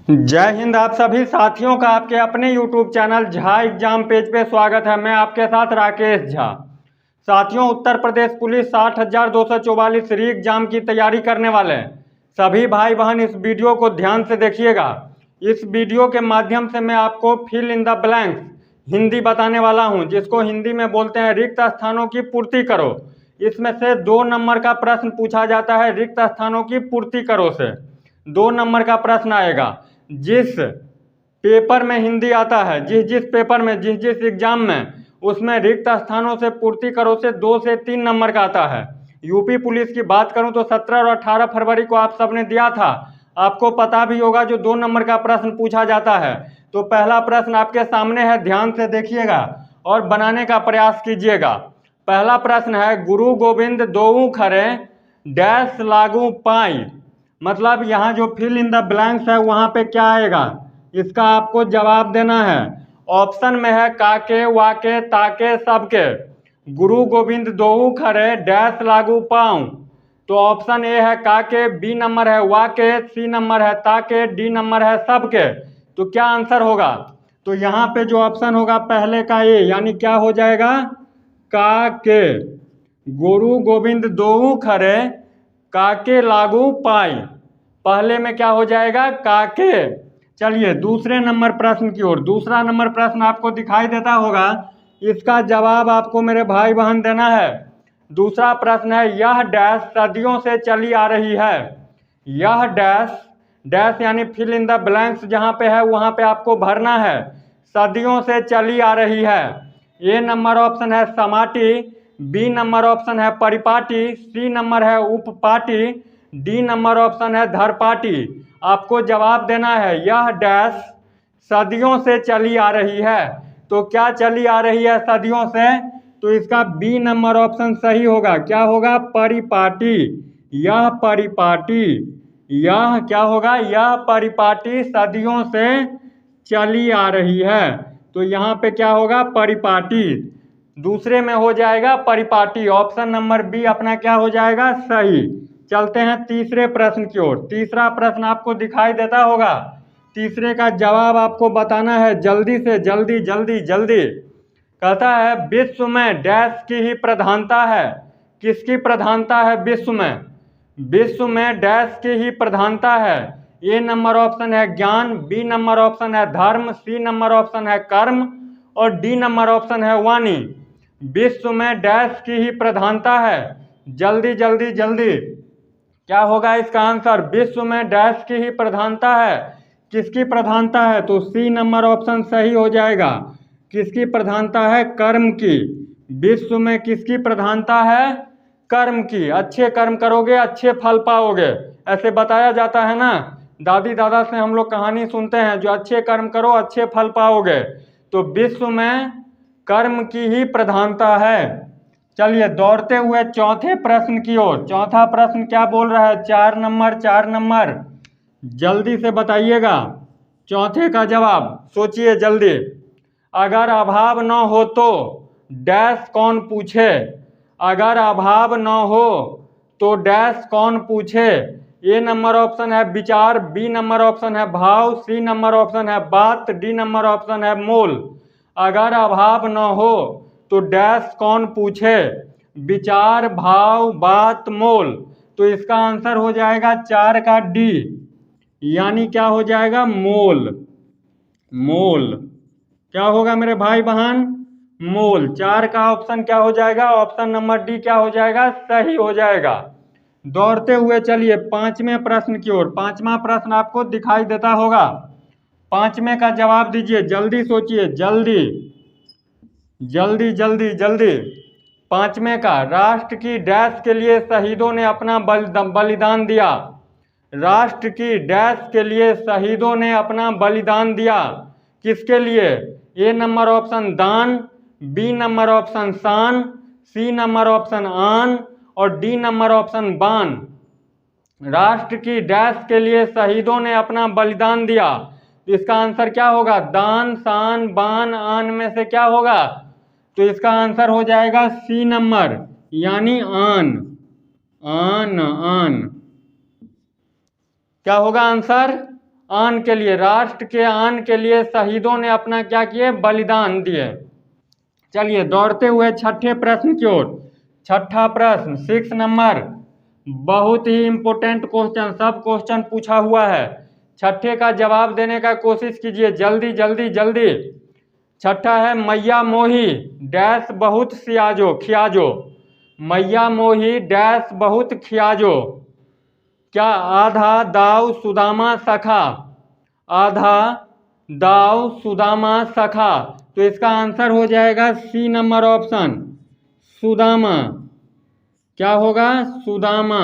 जय हिंद। आप सभी साथियों का आपके अपने YouTube channel Jha exam page पे स्वागत है। मैं आपके साथ राकेश झा। साथियों, उत्तर प्रदेश पुलिस 60,244 री एग्जाम की तैयारी करने वाले हैं सभी भाई बहन इस वीडियो को ध्यान से देखिएगा। इस वीडियो के माध्यम से मैं आपको fill in the blanks Hindi बताने वाला हूं, जिसको हिंदी में बोलते हैं रिक्त स्थानों की पूर्ति करो। इसमें से 2 नंबर का प्रश्न पूछा जाता है। रिक्त स्थानों की पूर्ति करो से 2 नंबर का प्रश्न आएगा। जिस पेपर में हिंदी आता है, जिस पेपर में जिस एग्जाम में, उसमें रिक्त स्थानों से पूर्ति करो से 2 से 3 नंबर का आता है। यूपी पुलिस की बात करूं तो 17 और 18 फरवरी को आप सबने दिया था। आपको पता भी होगा जो 2 नंबर का प्रश्न पूछा जाता है। तो पहला प्रश्न आपके सामने है, ध्यान से देखिएगा और बनाने का प्रयास कीजिएगा। पहला प्रश्न है, गुरु गोविंद दोऊ खरे डैश लागू पाई। मतलब यहाँ जो फिल इन द ब्लैंक्स है वहाँ पे क्या आएगा, इसका आपको जवाब देना है। ऑप्शन में है काके, वाके, ताके, सबके। गुरु गोविंद दोऊ खरे डैश लागू पाऊं। तो ऑप्शन ए है काके, बी नंबर है वाके, सी नंबर है ताके, डी नंबर है सबके। तो क्या आंसर होगा? तो यहाँ पे जो ऑप्शन होगा पहले का ए, यानी क्या हो जाएगा, काके। गुरु गोविंद दोऊ खरे काके लागू पाई, पहले में क्या हो जाएगा, काके। चलिए दूसरे नंबर प्रश्न की ओर। दूसरा नंबर प्रश्न आपको दिखाई देता होगा, इसका जवाब आपको मेरे भाई बहन देना है। दूसरा प्रश्न है, यह डैश सदियों से चली आ रही है। यह डैश, डैश यानी फिल इन द ब्लैंक्स जहाँ पे है वहाँ पे आपको भरना है। सदियों से चली आ रही है। ए नंबर ऑप्शन है समाटी, बी नंबर ऑप्शन है परिपाटी, सी नंबर है उपपाटी, डी नंबर ऑप्शन है धरपाटी। आपको जवाब देना है, यह डैश सदियों से चली आ रही है। तो क्या चली आ रही है सदियों से? तो इसका बी नंबर ऑप्शन सही होगा। क्या होगा, परिपाटी। यह परिपाटी, यह क्या होगा, यह परिपाटी सदियों से चली आ रही है। तो यहाँ पे क्या होगा, परिपाटी। दूसरे में हो जाएगा परिपाटी। ऑप्शन नंबर बी अपना क्या हो जाएगा, सही। चलते हैं तीसरे प्रश्न की ओर। तीसरा प्रश्न आपको दिखाई देता होगा। तीसरे का जवाब आपको बताना है जल्दी से, जल्दी जल्दी जल्दी। कहता है, विश्व में डैश की ही प्रधानता है। किसकी प्रधानता है विश्व में? विश्व में डैश की ही प्रधानता है। ए नंबर ऑप्शन है ज्ञान, बी नंबर ऑप्शन है धर्म, सी नंबर ऑप्शन है कर्म और डी नंबर ऑप्शन है वाणी। विश्व में डैश की ही प्रधानता है। जल्दी जल्दी जल्दी, क्या होगा इसका आंसर? विश्व में डैश की ही प्रधानता है। किसकी प्रधानता है? तो सी नंबर ऑप्शन सही हो जाएगा। किसकी प्रधानता है? कर्म की। विश्व में किसकी प्रधानता है? कर्म की। अच्छे कर्म करोगे अच्छे फल पाओगे, ऐसे बताया जाता है ना। दादी दादा से हम लोग कहानी सुनते हैं, जो अच्छे कर्म करो अच्छे फल पाओगे। तो विश्व में कर्म की ही प्रधानता है। चलिए दौड़ते हुए चौथे प्रश्न की ओर। चौथा प्रश्न क्या बोल रहा है? 4 नंबर, 4 नंबर, जल्दी से बताइएगा चौथे का जवाब। सोचिए जल्दी। अगर अभाव न हो तो डैश कौन पूछे। अगर अभाव न हो तो डैश कौन पूछे। ए नंबर ऑप्शन है विचार, बी नंबर ऑप्शन है भाव, सी नंबर ऑप्शन है बात, डी नंबर ऑप्शन है मोल। अगर अभाव न हो तो डैश कौन पूछे। विचार, भाव, बात, मोल। तो इसका आंसर हो जाएगा 4 का डी, यानी क्या हो जाएगा, मोल। मोल क्या होगा मेरे भाई बहन? मोल। 4 का ऑप्शन क्या हो जाएगा? ऑप्शन नंबर डी क्या हो जाएगा, सही हो जाएगा। दौड़ते हुए चलिए पांचवें प्रश्न की ओर। पांचवा प्रश्न आपको दिखाई देता होगा। पांचवें का जवाब दीजिए, जल्दी सोचिए, जल्दी जल्दी जल्दी जल्दी। पांचवें का, राष्ट्र की डैश के लिए शहीदों ने अपना बलिदान दिया। राष्ट्र की डैश के लिए शहीदों ने अपना बलिदान दिया। किसके लिए? ए नंबर ऑप्शन दान, बी नंबर ऑप्शन शान, सी नंबर ऑप्शन आन और डी नंबर ऑप्शन बान। राष्ट्र की डैश के लिए शहीदों ने अपना बलिदान दिया। इसका आंसर क्या होगा? दान, शान, बान, आन में से क्या होगा? तो इसका आंसर हो जाएगा सी नंबर, यानी आन। आन आन क्या होगा आंसर? आन के लिए, राष्ट्र के आन के लिए शहीदों ने अपना क्या किए, बलिदान दिए। चलिए दौड़ते हुए छठे प्रश्न की ओर। छठा प्रश्न 6 नंबर, बहुत ही इंपॉर्टेंट क्वेश्चन, सब क्वेश्चन पूछा हुआ है। छठे का जवाब देने का कोशिश कीजिए, जल्दी जल्दी जल्दी। छठा है, मैया मोही डैश बहुत सियाजो खियाजो। मैया मोही डैश बहुत खियाजो। क्या आधा दाव सुदामा सखा, आधा दाव सुदामा सखा। तो इसका आंसर हो जाएगा सी नंबर ऑप्शन, सुदामा। क्या होगा, सुदामा।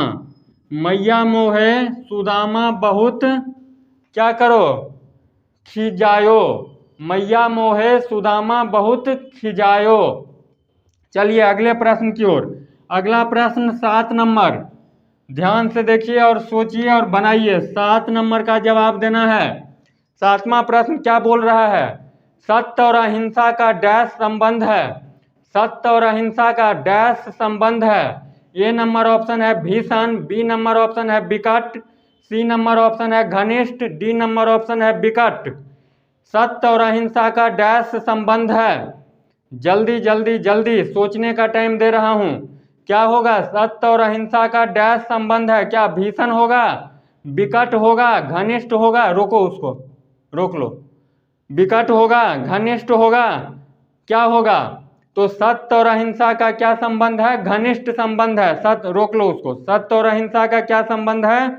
मैया मोहे सुदामा बहुत क्या करो, खिजायो। मैया मोहे सुदामा बहुत खिजायो। चलिए अगले प्रश्न की ओर। अगला प्रश्न 7 नंबर, ध्यान से देखिए और सोचिए और बनाइए। 7 नंबर का जवाब देना है। 7वां प्रश्न क्या बोल रहा है, सत्य और अहिंसा का डैश संबंध है। सत्य और अहिंसा का डैश संबंध है। ए नंबर ऑप्शन है भीषण, बी नंबर ऑप्शन है विकट, सी नंबर ऑप्शन है घनिष्ठ, डी नंबर ऑप्शन है विकट। सत्य और अहिंसा का डैश संबंध है। जल्दी जल्दी जल्दी सोचने का टाइम दे रहा हूं। क्या होगा, सत्य और अहिंसा का डैश संबंध है। क्या भीषण होगा, विकट होगा, घनिष्ठ होगा। रोको उसको, रोक लो। विकट होगा, घनिष्ठ होगा, क्या होगा। तो सत्य और अहिंसा का क्या संबंध है, घनिष्ठ संबंध है। सत्य, रोक लो उसको। सत्य और अहिंसा का क्या संबंध है,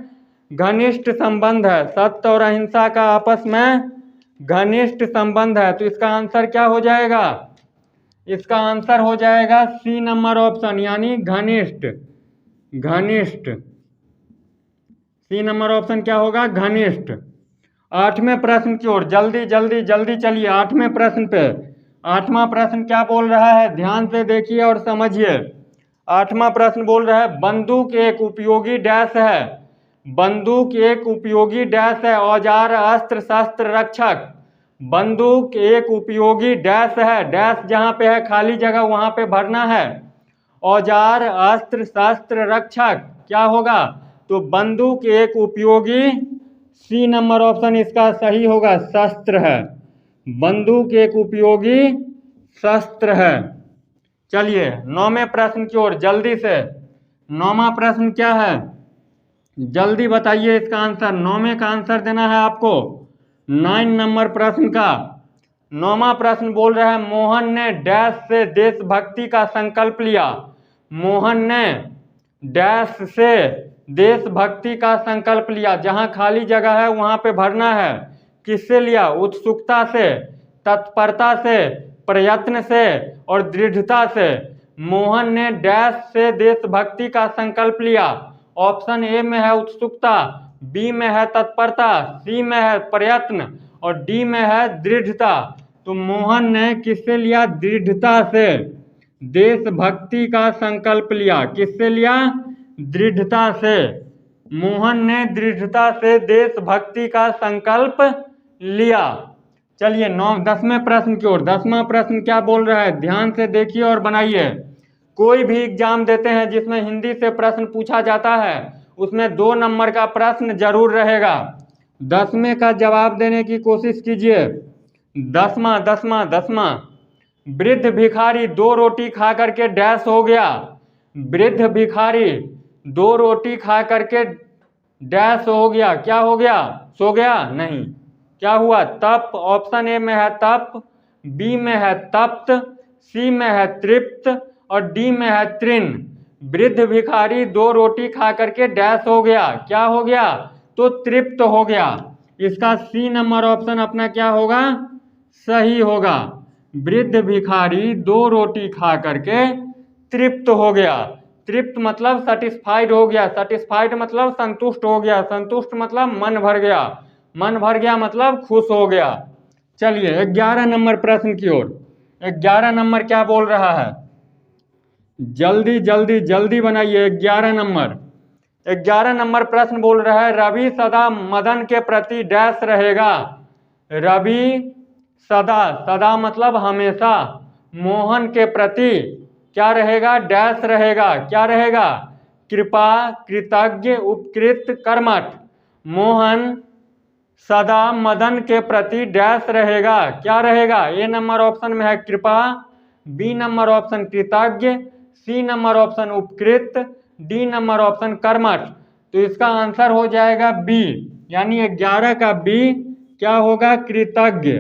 घनिष्ठ संबंध है। सत्य और अहिंसा का आपस में घनिष्ठ संबंध है। तो इसका आंसर क्या हो जाएगा, इसका आंसर हो जाएगा सी नंबर ऑप्शन, यानी घनिष्ठ। घनिष्ठ, सी नंबर ऑप्शन क्या होगा, घनिष्ठ। 8वें प्रश्न की ओर जल्दी जल्दी जल्दी चलिए। 8वें प्रश्न पे, 8वां प्रश्न क्या बोल रहा है, ध्यान से देखिए और समझिए। 8वां प्रश्न बोल रहा है, बंदूक एक उपयोगी डैश है। बंदूक एक उपयोगी डैश है, औजार अस्त्र शस्त्र रक्षक। बंदूक एक उपयोगी डैश है, डैश जहां पे है खाली जगह वहां पे भरना है। औजार अस्त्र शस्त्र रक्षक क्या होगा, तो बंदूक एक उपयोगी, सी नंबर ऑप्शन इसका सही होगा, शस्त्र है। बंदूक एक उपयोगी शस्त्र है। चलिए 9वें प्रश्न की ओर जल्दी से। 9वां प्रश्न क्या है, जल्दी बताइए इसका आंसर। 9वें का आंसर देना है आपको, 9 नंबर प्रश्न का। 9वां प्रश्न बोल रहा है, मोहन ने डैश से देशभक्ति का संकल्प लिया। मोहन ने डैश से देशभक्ति का संकल्प लिया, जहां खाली जगह है वहां पे भरना है। किससे लिया, उत्सुकता से, तत्परता से, प्रयत्न से और दृढ़ता से। मोहन ने डैश से देशभक्ति का संकल्प लिया। ऑप्शन ए में है उत्सुकता, बी में है तत्परता, सी में है प्रयत्न और डी में है दृढ़ता। तो मोहन ने किससे लिया, दृढ़ता से देशभक्ति का संकल्प लिया। किससे लिया, दृढ़ता से। मोहन ने दृढ़ता से देशभक्ति का संकल्प लिया। चलिए 10वें प्रश्न की ओर। 10वां प्रश्न क्या बोल रहा है, ध्यान से देखिए और बनाइए। कोई भी एग्जाम देते हैं जिसमें हिंदी से प्रश्न पूछा जाता है, उसमें 2 नंबर का प्रश्न जरूर रहेगा। 10वें का जवाब देने की कोशिश कीजिए। 10वां, वृद्ध भिखारी 2 रोटी खा करके डैश हो गया। वृद्ध भिखारी 2 रोटी खा करके डैश हो गया। क्या हो गया, सो गया, नहीं, क्या हुआ, तप। ऑप्शन ए में है तप, बी में है तप्त, सी में है तृप्त और डी में है तृण। वृद्ध भिखारी 2 रोटी खा करके डैश हो गया। क्या हो गया, तो तृप्त हो गया। इसका सी नंबर ऑप्शन अपना क्या होगा, सही होगा। वृद्ध भिखारी 2 रोटी खा करके तृप्त हो गया। तृप्त मतलब सेटिस्फाइड हो गया, सेटिस्फाइड मतलब संतुष्ट हो गया, संतुष्ट मतलब मन भर गया, मन भर गया मतलब खुश हो गया। चलिए 11 नंबर प्रश्न की ओर। 11 नंबर क्या बोल रहा है, जल्दी जल्दी जल्दी बनाइए। 11 नंबर, 11 नंबर प्रश्न बोल रहा है, रवि सदा मदन के प्रति डैश रहेगा। रवि सदा, सदा मतलब हमेशा, मोहन के प्रति क्या रहेगा, डैश रहेगा। क्या रहेगा, कृपा, कृतज्ञ, उपकृत, कर्मठ। मोहन सदा मदन के प्रति डैश रहेगा, क्या रहेगा? ए नंबर ऑप्शन में है कृपा, बी नंबर ऑप्शन कृतज्ञ, सी नंबर ऑप्शन उपकृत, डी नंबर ऑप्शन कर्मठ। तो इसका आंसर हो जाएगा बी, यानी 11 का बी क्या होगा? कृतज्ञ।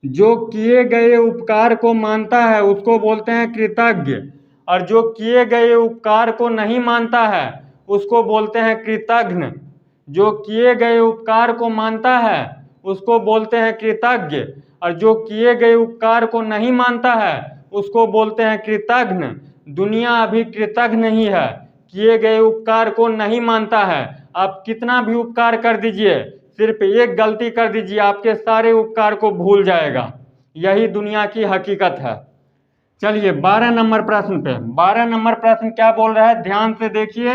जो किए गए उपकार को मानता है उसको बोलते हैं कृतज्ञ, और जो किए गए उपकार को नहीं मानता है उसको बोलते हैं कृतघ्न। जो किए गए उपकार को मानता है उसको बोलते हैं कृतज्ञ, और जो किए गए उपकार को नहीं मानता है उसको बोलते हैं कृतघ्न। दुनिया अभी कृतज्ञ नहीं है, किए गए उपकार को नहीं मानता है। आप कितना भी उपकार कर दीजिए, सिर्फ एक गलती कर दीजिए, आपके सारे उपकार को भूल जाएगा। यही दुनिया की हकीकत है। चलिए 12 नंबर प्रश्न पे। 12 नंबर प्रश्न क्या बोल रहा है, ध्यान से देखिए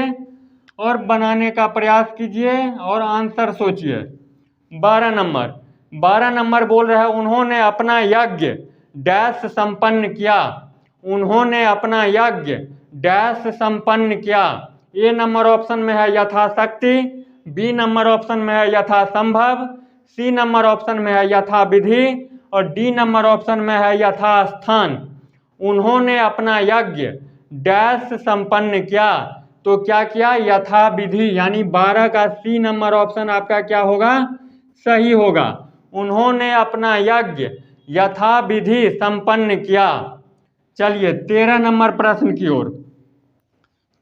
और बनाने का प्रयास कीजिए और आंसर सोचिए। 12 नंबर बोल रहा है, उन्होंने अपना यज्ञ डैश संपन्न किया। उन्होंने अपना यज्ञ डैश संपन्न किया। ए नंबर ऑप्शन में है यथाशक्ति, बी नंबर ऑप्शन में है यथासंभव, सी नंबर ऑप्शन में है यथाविधि, और डी नंबर ऑप्शन में है यथास्थान। उन्होंने अपना यज्ञ डैश संपन्न किया, तो क्या किया? यथाविधि, यानी 12 का सी नंबर ऑप्शन आपका क्या होगा? सही होगा। उन्होंने अपना यज्ञ यथाविधि संपन्न किया। चलिए 13 नंबर प्रश्न की ओर।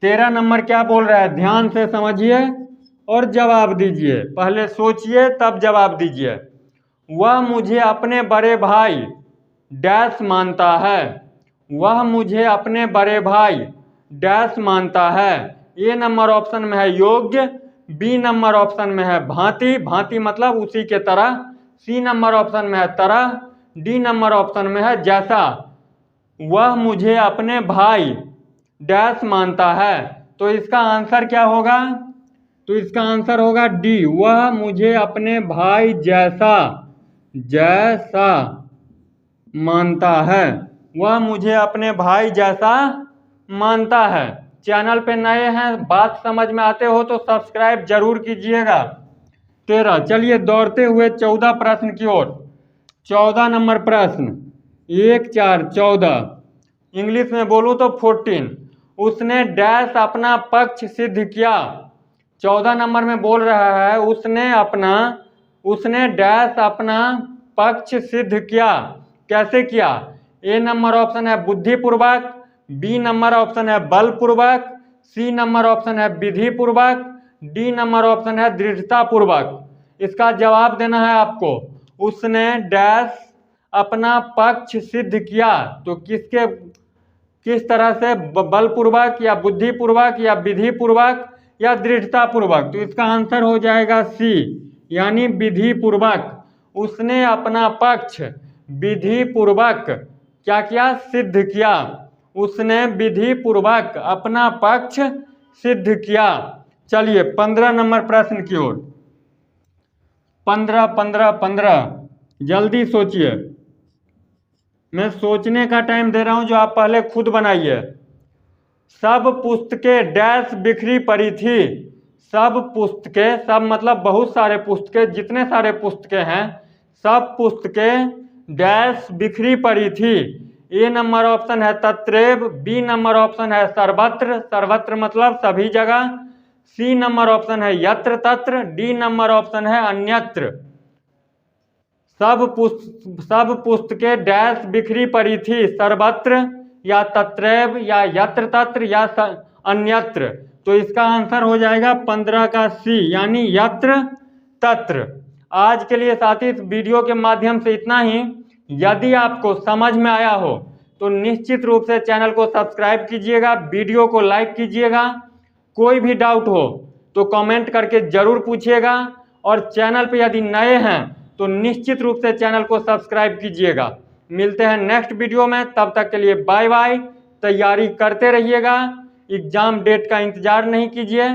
13 नंबर क्या बोल रहा है, ध्यान से समझिए और जवाब दीजिए। पहले सोचिए तब जवाब दीजिए। वह मुझे अपने बड़े भाई डैश मानता है। वह मुझे अपने बड़े भाई डैश मानता है। ए नंबर ऑप्शन में है योग्य, बी नंबर ऑप्शन में है भांति, भांति मतलब उसी के तरह, सी नंबर ऑप्शन में है तरह, डी नंबर ऑप्शन में है जैसा। वह मुझे अपने भाई डैश मानता है, तो इसका आंसर क्या होगा? तो इसका आंसर होगा डी, वह मुझे अपने भाई जैसा मानता है। वह मुझे अपने भाई जैसा मानता है। चैनल पे नए हैं, बात समझ में आते हो तो सब्सक्राइब जरूर कीजिएगा। 13, चलिए दौड़ते हुए 14 प्रश्न की ओर। 14 नंबर प्रश्न, 1 4 14, इंग्लिश में बोलूँ तो 14। उसने डैश अपना पक्ष सिद्ध किया। 14 नंबर में बोल रहा है उसने डैश अपना पक्ष सिद्ध किया। कैसे किया? ए नंबर ऑप्शन है बुद्धिपूर्वक, बी नंबर ऑप्शन है बलपूर्वक, सी नंबर ऑप्शन है विधिपूर्वक, डी नंबर ऑप्शन है दृढ़तापूर्वक। इसका जवाब देना है आपको। उसने डैश अपना पक्ष सिद्ध किया, तो किस तरह से? बलपूर्वक या बुद्धिपूर्वक या विधिपूर्वक या दृढ़तापूर्वक। तो इसका आंसर हो जाएगा सी, यानी विधिपूर्वक। उसने अपना पक्ष विधिपूर्वक क्या किया? सिद्ध किया। उसने विधिपूर्वक अपना पक्ष सिद्ध किया। चलिए 15 नंबर प्रश्न की ओर। 15 जल्दी सोचिए, मैं सोचने का टाइम दे रहा हूं, जो आप पहले खुद बनाइए। सब पुस्तकें डैश बिखरी पड़ी थी। सब पुस्तकें, सब मतलब बहुत सारे पुस्तकें, जितने सारे पुस्तकें हैं सब पुस्तकें डैश बिखरी पड़ी थी। ए नंबर ऑप्शन है तत्रैव, बी नंबर ऑप्शन है सर्वत्र, सर्वत्र मतलब सभी जगह, सी नंबर ऑप्शन है यत्र तत्र, डी नंबर ऑप्शन है अन्यत्र। सब पुस्तकें डैश बिखरी पड़ी थी, सर्वत्र या तत्रैव या यत्र तत्र या अन्यत्र। तो इसका आंसर हो जाएगा 15 का सी, यानी यत्र तत्र। आज के लिए साथी इस वीडियो के माध्यम से इतना ही। यदि आपको समझ में आया हो तो निश्चित रूप से चैनल को सब्सक्राइब कीजिएगा, वीडियो को लाइक कीजिएगा। कोई भी डाउट हो तो कमेंट करके जरूर पूछिएगा, और चैनल पे यदि नए हैं तो निश्चित रूप से चैनल को सब्सक्राइब कीजिएगा। मिलते हैं नेक्स्ट वीडियो में, तब तक के लिए बाय बाय। तैयारी करते रहिएगा, एग्जाम डेट का इंतजार नहीं कीजिए।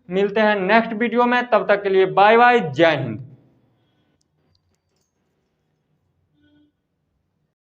मिलते हैं नेक्स्ट वीडियो में, तब तक के लिए बाय बाय, जय हिंद।